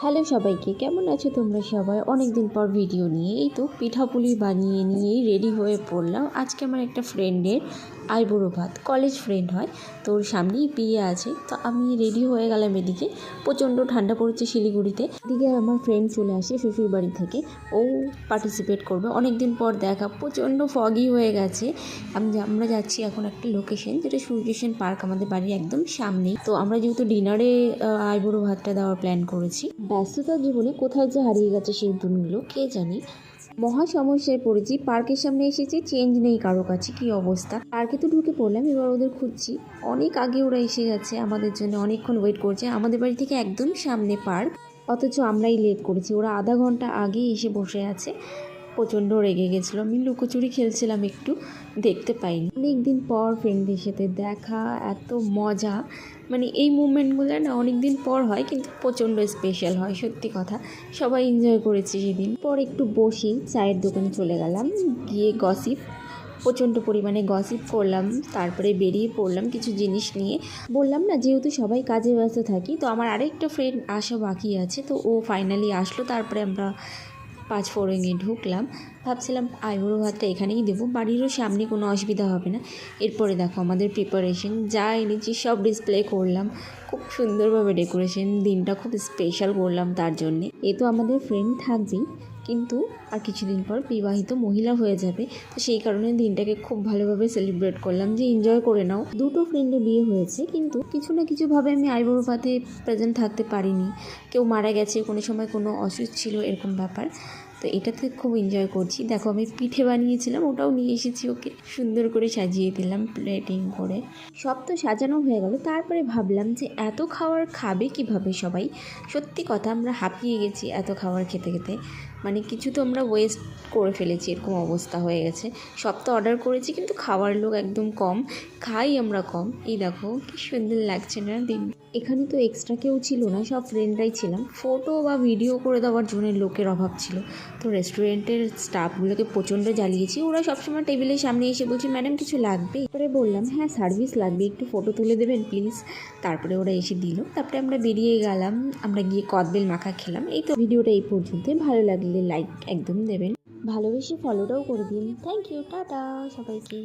Hello সবাইকে, কেমন আছো তোমরা সবাই? অনেক দিন পর ভিডিও নিয়ে এই তো পিঠাপুলি বানিয়ে নিয়েই রেডি হয়ে পড়লাম। আজকে আমার একটা ফ্রেন্ডের আইবুড়ো ভাত, কলেজ ফ্রেন্ড হয়, তোর সামনেই বিয়ে আছে। তো আমি রেডি হয়ে গেলাম। এদিকে প্রচণ্ড ঠান্ডা পড়েছে শিলিগুড়িতে। এদিকে আমার ফ্রেন্ড চলে আসে শ্বশুরবাড়ি থেকে, ও পার্টিসিপেট করবে। অনেক দিন পর দেখা, প্রচণ্ড ফগি হয়ে গেছে। আমরা যাচ্ছি এখন একটা লোকেশন, যেটা সূর্যসেন পার্ক আমাদের বাড়ির একদম সামনেই। তো আমরা যেহেতু ডিনারে আইবুড়ো ভাতটা দেওয়ার প্ল্যান করেছি। ব্যস্ততার জীবনে কোথায় যে হারিয়ে গেছে সেই দিনগুলো কে জানে। মহা সমস্যায় পড়েছি। পার্কের সামনে এসেছি, চেঞ্জ নেই কারো কাছে। কি অবস্থা! পার্কে তো ঢুকে পড়লাম, এবার ওদের খুঁজছি। অনেক আগে ওরা এসে গেছে, আমাদের জন্য অনেকক্ষণ ওয়েট করছে। আমাদের বাড়ি থেকে একদম সামনে পার্ক, অথচ আমরাই লেট করেছি। ওরা আধা ঘন্টা আগে এসে বসে আছে। প্রচণ্ড রেগে গেছিলো। আমি লুকোচুরি খেলছিলাম, একটু দেখতে পাইনি। অনেক দিন পর ফ্রেন্ডদের সাথে দেখা, এত মজা। মানে এই মুভমেন্টগুলো না অনেক দিন পর হয়, কিন্তু প্রচণ্ড স্পেশাল হয়, সত্যি কথা। সবাই এনজয় করেছি সেদিন। পর একটু বসি, চায়ের দোকানে চলে গেলাম, গিয়ে গসিপ, প্রচণ্ড পরিমাণে গসিপ করলাম। তারপরে বেরিয়ে পড়লাম কিছু জিনিস নিয়ে। বললাম না, যেহেতু সবাই কাজে ব্যস্ত থাকি, তো আমার আরেকটা ফ্রেন্ড আসা বাকি আছে, তো ও ফাইনালি আসলো। তারপরে আমরা 5 ঢুকলাম। ভাবছিলাম আইবুড়ো ভাতটা এখানেই দেবো, বাড়িরও সামনে, কোনো অসুবিধা হবে না। এরপরে দেখো আমাদের প্রিপারেশন, যা এনেছি সব ডিসপ্লে করলাম। খুব সুন্দরভাবে ডেকোরেশন, দিনটা খুব স্পেশাল করলাম তার জন্যে। এ তো আমাদের ফ্রেন্ড থাকবেই, কিন্তু আর কিছুদিন পর বিবাহিত মহিলা হয়ে যাবে। তো সেই কারণে দিনটাকে খুব ভালোভাবে সেলিব্রেট করলাম, যে এনজয় করে নাও। দুটো ফ্রেন্ডের বিয়ে হয়েছে, কিন্তু কিছু না কিছুভাবে আমি আইবুড়ো ভাতে প্রেজেন্ট থাকতে পারিনি। কেউ মারা গেছে, কোনো সময় কোনো অসুখ ছিল, এরকম ব্যাপার। তো এটাতে খুব এনজয় করছি। দেখো আমি পিঠে বানিয়েছিলাম, ওটাও নিয়ে এসেছি, ওকে সুন্দর করে সাজিয়ে দিলাম প্লেটিং করে। সব তো সাজানো হয়ে গেল। তারপরে ভাবলাম যে এত খাবার খাবে কিভাবে সবাই। সত্যি কথা, আমরা হাঁপিয়ে গেছি এত খাবার খেতে খেতে। মানে কিছু তো আমরা ওয়েস্ট করে ফেলেছি, এরকম অবস্থা হয়ে গেছে। সব তো অর্ডার করেছি, কিন্তু খাওয়ার লোক একদম কম, খাই আমরা কম। এই দেখো কি সুন্দর লাগছে না দিন। এখানে তো এক্সট্রা কেউ ছিল না, সব ফ্রেন্ডরাই ছিলাম। ফটো বা ভিডিও করে দেওয়ার জন্য লোকের অভাব ছিল। তো রেস্টুরেন্টের স্টাফগুলোকে প্রচণ্ড জ্বালিয়েছি। ওরা সবসময় টেবিলের সামনে এসে বলছে, ম্যাডাম কিছু লাগবে? তারপরে বললাম, হ্যাঁ সার্ভিস লাগবে, একটু ফটো তুলে দেবেন প্লিজ। তারপরে ওরা এসে দিল। তারপরে আমরা বেরিয়ে গেলাম, আমরা গিয়ে কদবেল মাখা খেলাম। এই তো ভিডিওটা এই পর্যন্ত। ভালো লাগলে লাইক একদম দেবেন, ভালোবেসে ফলোটাও করে দিন। থ্যাংক ইউ, টাটা সবাইকে।